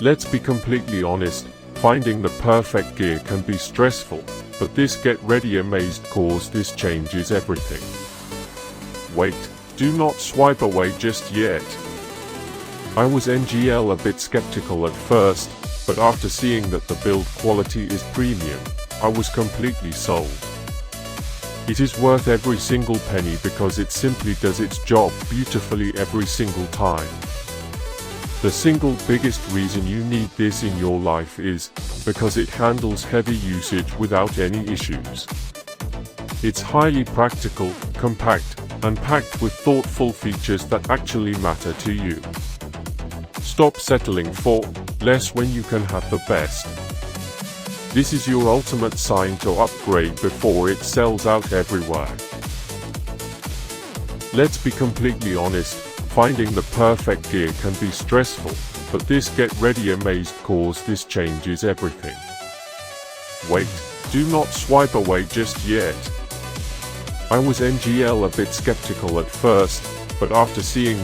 Let's be completely honest, finding the perfect gear can be stressful, but this Get Ready Amazed course, this changes everything. Wait, do not swipe away just yet. I was NGL a bit skeptical at first, but after seeing that the build quality is premium, I was completely sold. It is worth every single penny because it simply does its job beautifully every single time. The single biggest reason you need this in your life is because it handles heavy usage without any issues. It's highly practical, compact, and packed with thoughtful features that actually matter to you. Stop settling for less when you can have the best. This is your ultimate sign to upgrade before it sells out everywhere. Let's be completely honest, finding the perfect gear can be stressful, but this Get Ready Amazed course, this changes everything. Wait, do not swipe away just yet. I was NGL a bit skeptical at first, but after seeing